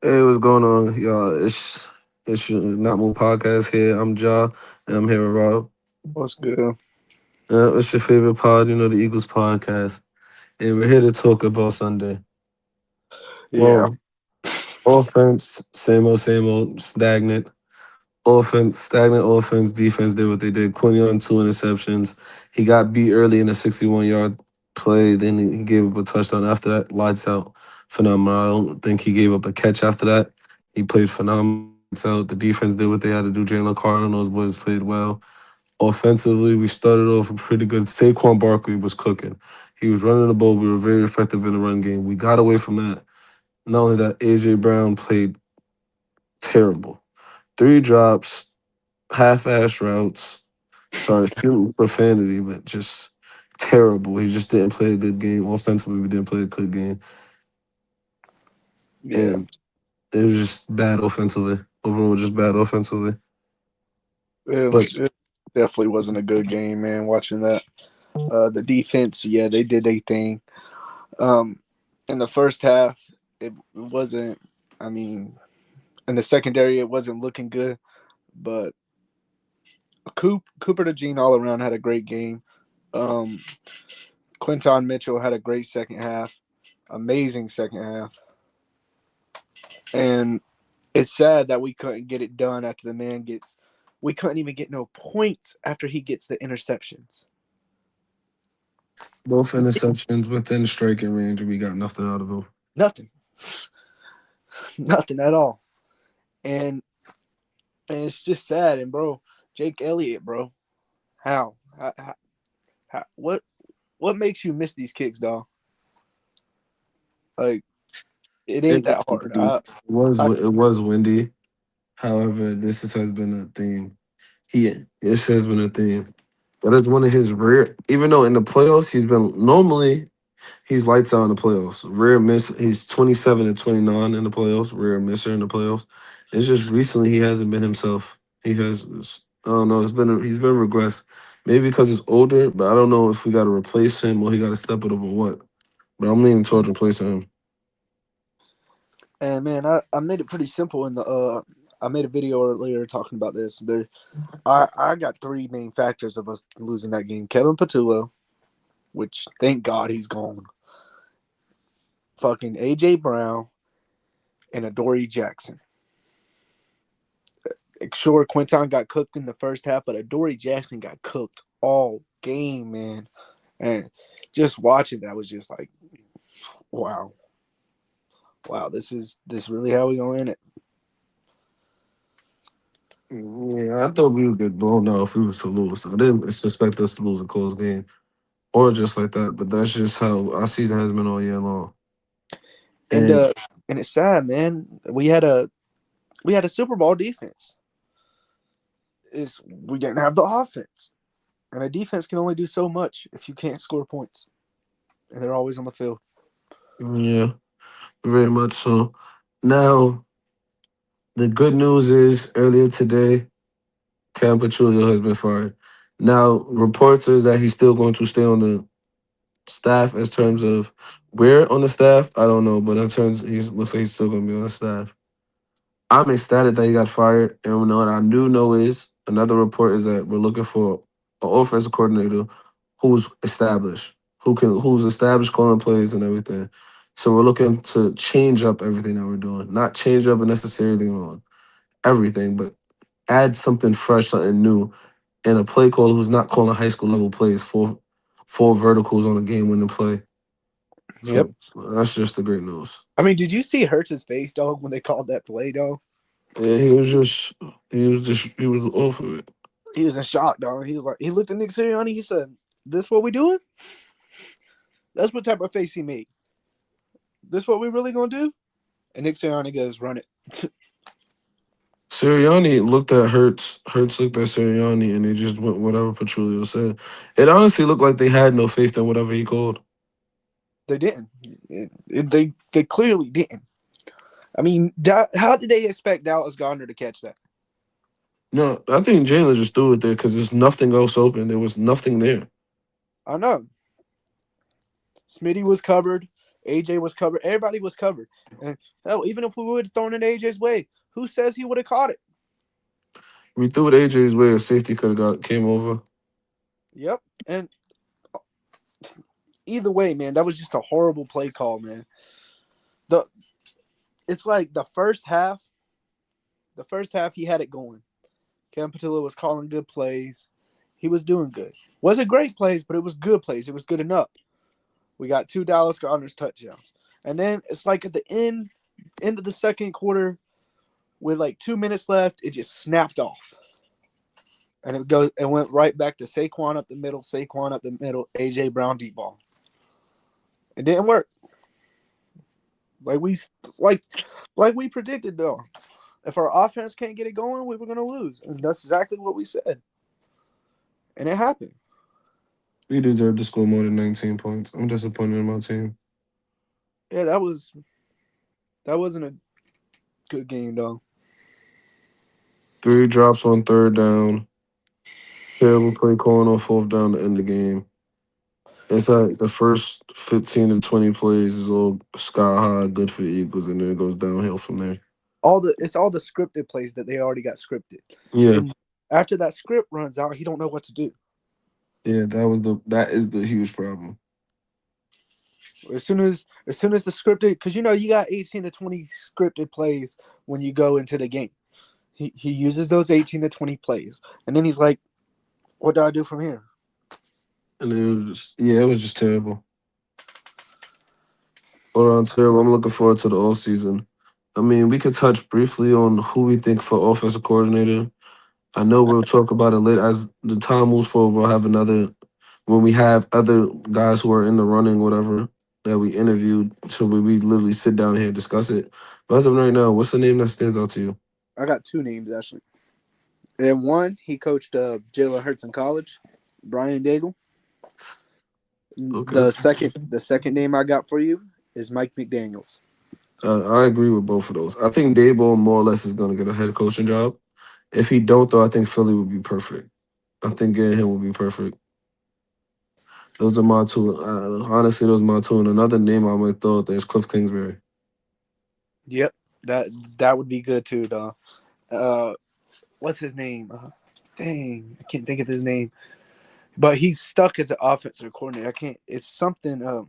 Hey, what's going on, y'all? It's your Not More Podcast here. I'm Ja, and I'm here with Rob. What's good? It's your favorite pod, the Eagles podcast, and we're here to talk about Sunday. Yeah, Well, offense, same old, stagnant. Offense, stagnant offense. Defense did what they did. Quinion, two interceptions. He got beat early in a 61-yard play. Then he gave up a touchdown after that. Lights out. Phenomenal. I don't think he gave up a catch after that. He played phenomenal. Lights out. The defense did what they had to do. Jalen Carter and those boys played well. Offensively, we started off pretty good. Saquon Barkley was cooking. He was running the ball. We were very effective in the run game. We got away from that. Not only that, AJ Brown played terrible. Three drops, half-ass routes. Sorry, excuse profanity, but just terrible. He just didn't play a good game. Offensively, we didn't play a good game, yeah, and it was just bad offensively. Overall, just bad offensively. But it definitely wasn't a good game, man. Watching that, the defense, yeah, they did their thing. Um, in the first half, it wasn't. I mean, in the secondary, it wasn't looking good. But Cooper DeJean all around had a great game. Um, Quinton Mitchell had a great second half, amazing second half, and it's sad that we couldn't get it done after the man gets. We couldn't even get no points after he gets the interceptions. both interceptions within striking range, and we got nothing out of them. Nothing, nothing at all. And it's just sad. And bro, Jake Elliott, bro, how what makes you miss these kicks, dog? Like it ain't that hard. It was windy. However, has been a theme. This has been a theme. But it's one of his rare. Even though in the playoffs he's been normally he's lights out in the playoffs. Rare miss. He's 27 and 29 in the playoffs. Rare misser in the playoffs. It's just recently he hasn't been himself. He has. I don't know. He's been regressed. Maybe because he's older, but I don't know if we got to replace him or he got to step it up or what. But I'm leaning towards replacing him. And man, I made it pretty simple in the I made a video earlier talking about this. I got three main factors of us losing that game. Kevin Patullo, which thank God he's gone. Fucking AJ Brown and Adoree Jackson. Sure, Quinton got cooked in the first half, but Adoree Jackson got cooked all game, man. And just watching that was just like, wow, wow, this really how we gonna end it. Yeah, I thought we would get blown out if we was to lose. I didn't expect us to lose a close game or just like that. But that's just how our season has been all year long. And And uh, and it's sad, man. We had a Super Bowl defense. Is we didn't have the offense, and a defense can only do so much if you can't score points, and they're always on the field. yeah, very much so. Now, the good news is earlier today, Cam Petrillo has been fired. Now, reports is that he's still going to stay on the staff as terms of where on the staff, I don't know, but in terms he looks like he's still going to be on the staff. I'm ecstatic that he got fired, and what I do know is another report is that we're looking for an offensive coordinator who's established, who's established calling plays and everything. So we're looking to change up everything that we're doing, not change up necessarily on everything, but add something fresh, something new, and a play caller who's not calling high school level plays, four verticals on a game winning play. Yep. So that's just the great news. I mean, did you see Hurts' face, dog, when they called that play, dog? Yeah, he was off of it. He was in shock, dog. He was like, he looked at Nick Sirianni. He said, "This what we doing?" That's what type of face he made. This what we really gonna do? And Nick Sirianni goes, "Run it." Sirianni looked at Hertz. Hertz looked at Sirianni, and they just went whatever Petrulio said. It honestly looked like they had no faith in whatever he called. They didn't. They clearly didn't. I mean, how did they expect Dallas Gardner to catch that? No, I think Jalen just threw it there because there's nothing else open. There was nothing there. I know. Smitty was covered. AJ was covered. Everybody was covered. And hell, even if we would have thrown it AJ's way, who says he would have caught it? We threw it AJ's way. A safety could have got came over. Yep. And either way, man, that was just a horrible play call, man. The It's like the first half he had it going. Kevin Patilla was calling good plays. He was doing good. Wasn't great plays, but it was good plays. It was good enough. We got two Dallas Goddard's touchdowns. And then it's like at the end of the second quarter, with like 2 minutes left, it just snapped off. And it went right back to Saquon up the middle, AJ Brown deep ball. It didn't work. Like we like like we predicted though. If our offense can't get it going, we were gonna lose. And that's exactly what we said. And it happened. We deserved to score more than 19 points. I'm disappointed in my team. Yeah, that wasn't a good game though. Three drops on third down. Terrible play calling on fourth down to end the game. It's like the first 15 to 20 plays is all sky high, good for the Eagles, and then it goes downhill from there. It's all the scripted plays that they already got scripted. Yeah, And after that script runs out, he don't know what to do. yeah, that is the huge problem. As soon as the scripted, because you got 18 to 20 scripted plays when you go into the game. He uses those 18 to 20 plays, and then he's like, "What do I do from here?" And it was just, yeah, it was just terrible. All around terrible. I'm looking forward to the all season. I mean, we could touch briefly on who we think for offensive coordinator. I know we'll talk about it later as the time moves forward. We'll have another when we have other guys who are in the running, whatever that we interviewed, so we literally sit down here and discuss it. But as of right now, what's the name that stands out to you? I got two names actually. And one, he coached Jalen Hurts in college, Brian Daigle. Okay, The second name I got for you is Mike McDaniel's. I agree with both of those. I think Dayball more or less is going to get a head coaching job. If he don't, though, I think Philly would be perfect. I think getting him would be perfect. Those are my two. Honestly, those are my two. And another name I might throw out there is Cliff Kingsbury. Yep, that that would be good too, though. Uh, what's his name? Dang, I can't think of his name. But he's stuck as an offensive coordinator. I can't. It's something. I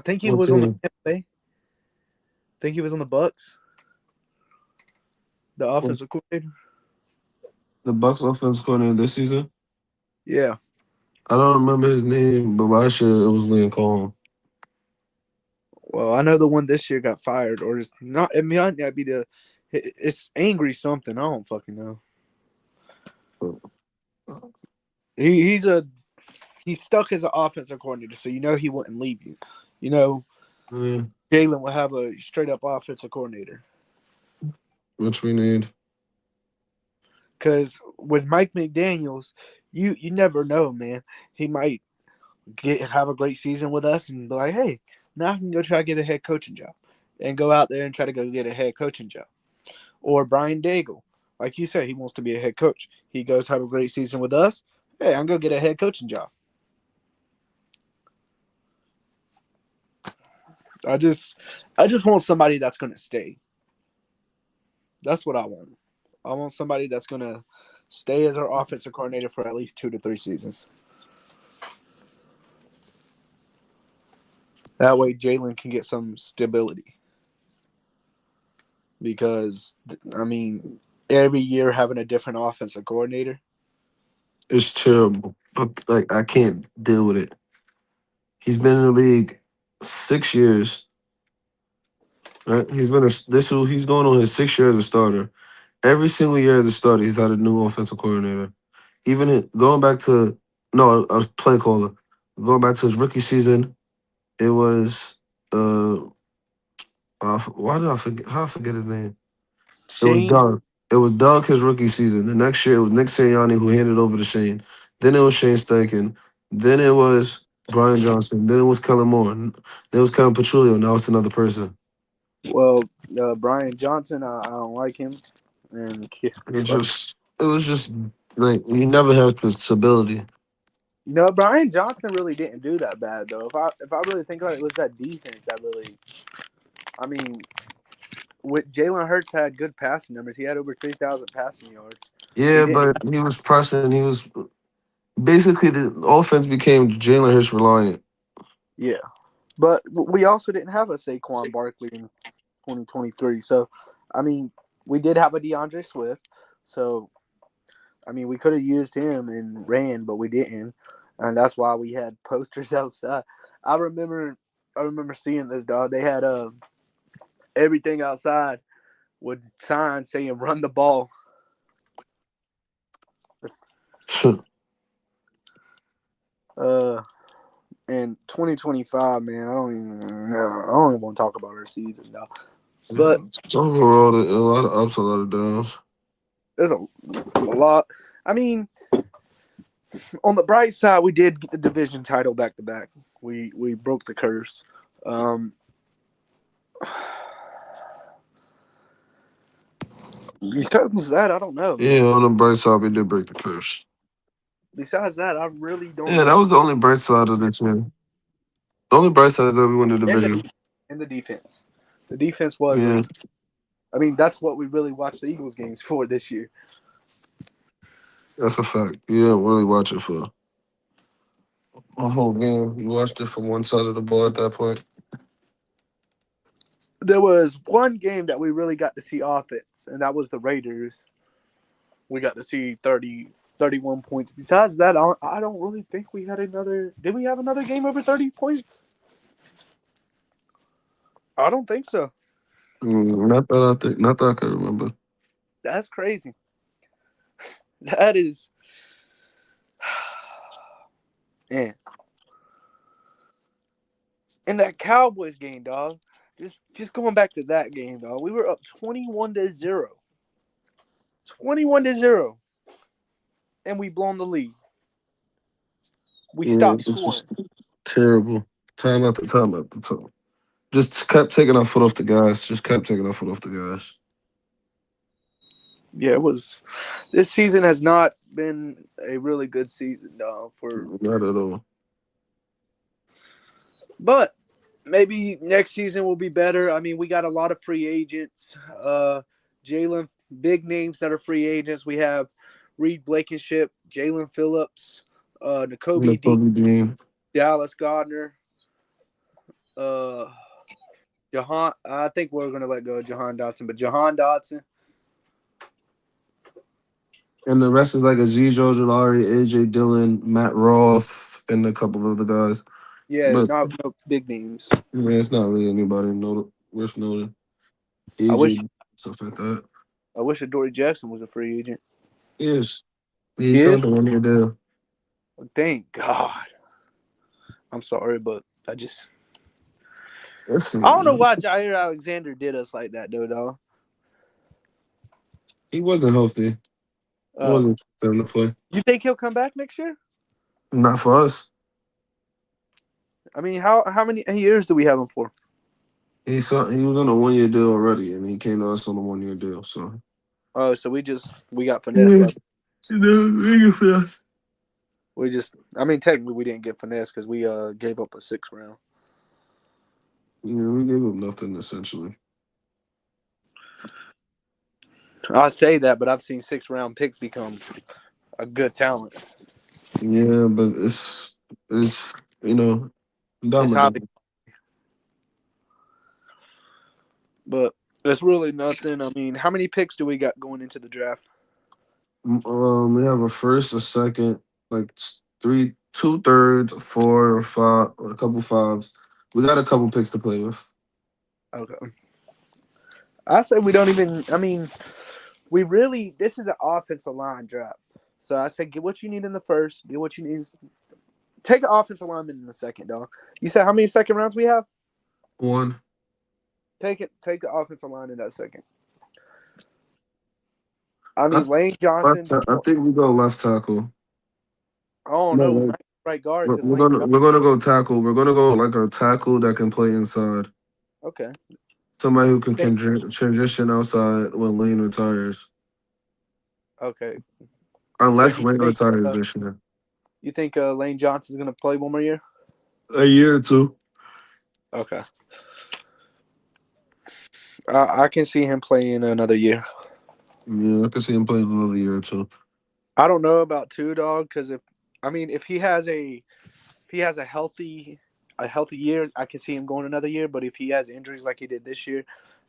think he What was on the team? Tampa Bay. I think he was on the Bucks, the offensive coordinator. The Bucks offense coordinator this season. Yeah. I don't remember his name, but last year it was Liam Cohen. Well, I know the one this year got fired, or it's not. It might not be the. It's angry something. I don't fucking know. He's he's stuck as an offensive coordinator, so he wouldn't leave you. You know, Yeah, Jalen will have a straight up offensive coordinator. which we need. Because with Mike McDaniel's, you never know, man. He might have a great season with us and be like, hey, now I can go try to get a head coaching job, and go out there and try to go get a head coaching job. Or Brian Daigle, like you said, he wants to be a head coach. He goes have a great season with us. Hey, I'm gonna get a head coaching job. I just want somebody that's gonna stay. That's what I want. I want somebody that's gonna stay as our offensive coordinator for at least 2 to 3 seasons. That way, Jalen can get some stability. Because I mean, every year having a different offensive coordinator. It's terrible. Like I can't deal with it. He's been in the league 6 years. Right? He's been he's going on his 6 year as a starter. Every single year as a starter, he's had a new offensive coordinator. Going back to no, a play caller. Going back to his rookie season, it was why did I forget? How I forget his name? It was Shane, Doug. It was Doug his rookie season. The next year it was Nick Sirianni who handed over to Shane. Then it was Shane Steichen. Then it was Brian Johnson. Then it was Kellen Moore. Then it was Kevin Petrullio. Now it's another person. well, Brian Johnson, I don't like him, and It fuck, just it was just like he never has the stability. No, Brian Johnson really didn't do that bad though. If I really think about it, it was that defense that really. I mean, with Jalen Hurts had good passing numbers. He had over 3,000 passing yards. We Yeah, didn't. but he was pressing. He was basically the offense became Jalen Hurts reliant. Yeah, but we also didn't have a Saquon Barkley in 2023. So, I mean, we did have a DeAndre Swift. So, I mean, we could have used him and ran, but we didn't, and that's why we had posters outside. I remember, I remember seeing this dog. They had everything outside with signs saying "Run the ball." Uh, in 2025, man, I don't even want to talk about our season now. But Overall, a lot of ups, a lot of downs. there's a lot. I mean, on the bright side, we did get the division title back to back. We broke the curse. Um, besides that, I don't know, Yeah, man. on the bright side, we did break the curse. Besides that, I really don't Yeah, know. that was the only bright side of this year. The only bright side is that we won the And division. the defense, the defense was. Yeah, I mean, that's what we really watched the Eagles games for this year. that's a fact. You didn't really watch it for a whole game. You watched it from one side of the ball at that point. There was one game that we really got to see offense, and that was the Raiders. We got to see 31 points. Besides that, I don't really think we had another. Did we have another game over 30 points? I don't think so. Not that I think, not that I can remember. That's crazy. That is, man. In that Cowboys game, dog. Just going back to that game, dog. We were up 21-0. 21-0. And we blown the lead. We Yeah, stopped it's scoring. just terrible. Time after time after time. Just kept taking our foot off the gas. Just kept taking our foot off the gas. Yeah, it was. This season has not been a really good season, dog. Not at all. But maybe next season will be better. I mean, we got a lot of free agents. Jalen, big names that are free agents. We have Reed Blankenship, Jalen Phillips, The N'Kobe Dean, Kobe Dean. Dallas Gardner, uh, Jahan. I think we're gonna let go of Jahan Dotson, but Jahan Dotson. And the rest is like Aziz Ojolari, AJ Dillon, Matt Roth, and a couple of the guys. Yeah, But not no big names. man, it's not really anybody worth noting. I wish AJ, stuff like that. I wish Adoree Jackson was a free agent. Yes. He He is. signed a 1 year deal. Thank God. I'm sorry, but I just I don't know Listen, why Jair Alexander did us like that, though. he wasn't healthy. It Oh, wasn't time to play. you think he'll come back next year? Not for us. I mean, how many years do we have him for? He was on a 1 year deal already, and he came to us on a 1 year deal. So Oh, so we got finesse yeah, by for us. we just. I mean, technically we didn't get finesse because we gave up a 6th round. Yeah, we gave him nothing essentially. I say that, but I've seen 6th round picks become a good talent. Yeah, but it's It's dumb. highly, but it's really nothing. I mean, how many picks do we got going into the draft? We have a first, a second, like three, 2/3, four, five, a couple fives. We got a couple picks to play with. Okay, I say we don't even. I mean, we really. This is an offensive line draft. So I said, get what you need in the first. Get what you need. Take an offensive lineman in the second, dog. You said how many second rounds we have? One Take it. Take the offensive line in that second. I I, mean, Lane Johnson. I think we go left tackle. I don't No, know. right. Right guard We're, because we're Lane gonna Johnson. we're gonna go tackle. We're gonna go like a tackle that can play inside. Okay. Somebody who can, Think. transition outside when Lane retires. Okay. So Unless you Lane think retires this year. You think Lane Johnson's going to play one more year? A year or two. Okay. I can see him playing another year. Yeah, I can see him playing another year or two. I don't know about two dog because if he has a healthy year, I can see him going another year. But if he has injuries like he did this year,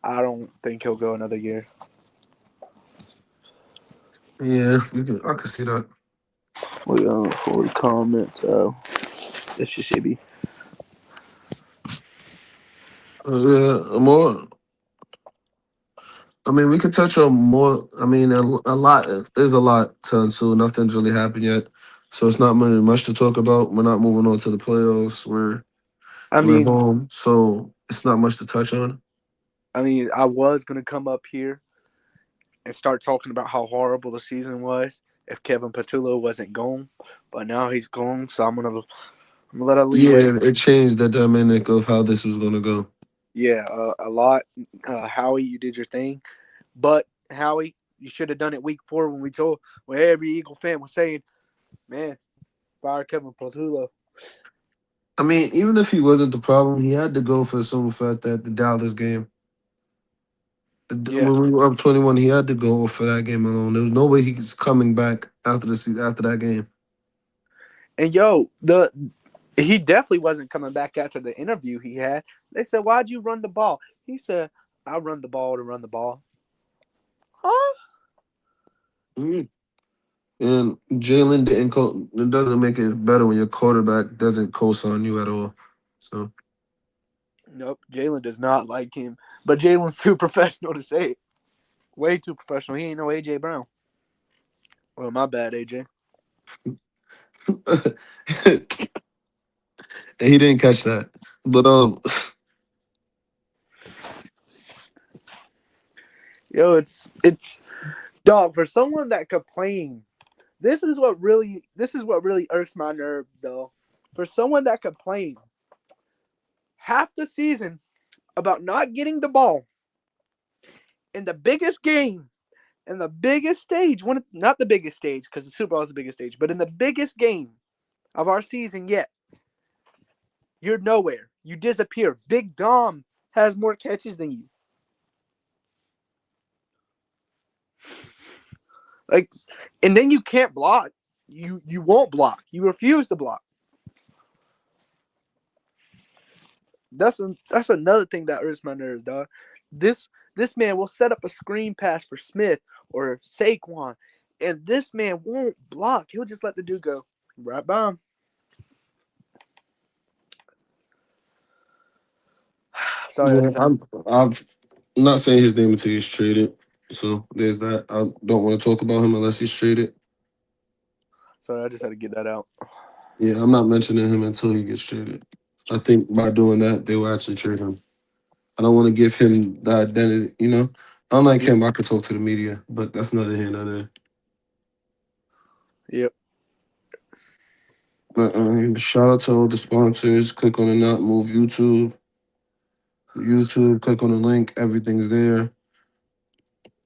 I don't think he'll go another year. Yeah, I can see that. We for comments. This should be. Yeah, more. I mean, we could touch on more. I mean, a lot. There's a lot to until nothing's really happened yet, so it's not really much to talk about. We're not moving on to the playoffs. I We're mean, home, so it's not much to touch on. I was gonna come up here and start talking about how horrible the season was if Kevin Patullo wasn't gone, but now he's gone, so I'm gonna let a leeway. Yeah, it changed the dynamic of how this was gonna go. Yeah, a lot. Howie, you did your thing, but Howie, you should have done it week 4 when we told when every Eagle fan was saying, "Man, fire Kevin Patullo." I mean, even if he wasn't the problem, he had to go for the simple fact that the Dallas game. Yeah, When we were up 21, he had to go for that game alone. There was no way he's coming back after the season, after that game. and yo, the he definitely wasn't coming back after the interview he had. They said, "Why'd you run the ball?" He said, "I run the ball to run the ball." Huh? Mhm. And Jalen didn't it doesn't make it better when your quarterback doesn't co-sign you at all. So Nope. Jalen does not like him, but Jalen's too professional to say it. Way too professional. He ain't no AJ Brown. Well, my bad, AJ. and he didn't catch that. But Yo, it's dog for someone that complained. This is what really irks my nerves, though. For someone that complained half the season about not getting the ball in the biggest game in the biggest stage, not the biggest stage because the Super Bowl is the biggest stage, but in the biggest game of our season yet, you're nowhere. You disappear. Big Dom has more catches than you. Like, and then you can't block. You won't block. You refuse to block. That's another thing that hurts my nerves, dog. This this man will set up a screen pass for Smith or Saquon, and this man won't block. He'll just let the dude go right by him. Sorry, yeah, I'm not saying his name until he's traded. So there's that. I don't want to talk about him unless he's traded. I just had to get that out. Yeah, I'm not mentioning him until he gets traded. I think by doing that, they will actually trade him. I don't want to give him the identity, Unlike Yep. him, I could talk to the media, but that's neither here nor there. Yep. But shout out to all the sponsors. Click on the Not Move YouTube. YouTube, click on the link. Everything's there.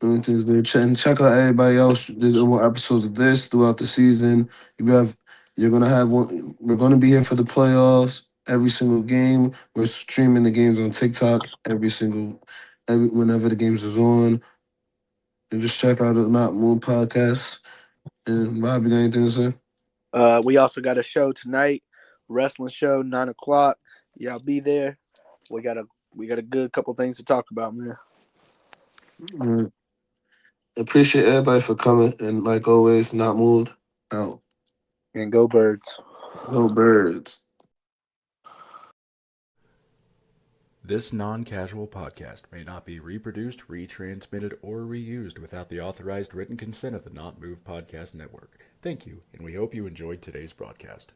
Everything's there. And check out everybody else. There's more episodes of this throughout the season. You have, you're gonna have one. We're gonna be here for the playoffs. Every single game. We're streaming the games on TikTok. Every whenever the games is on. And just check out the Not Move podcast. And Rob, you got anything to say? We also got a show tonight, wrestling show, 9 o'clock. Y'all be there. We got a we got a good couple things to talk about, man. Mm. Appreciate everybody for coming. And like always, Not Moved out. And go birds. No birds. This non casual podcast may not be reproduced, retransmitted, or reused without the authorized written consent of the Not Move Podcast Network. Thank you, and we hope you enjoyed today's broadcast.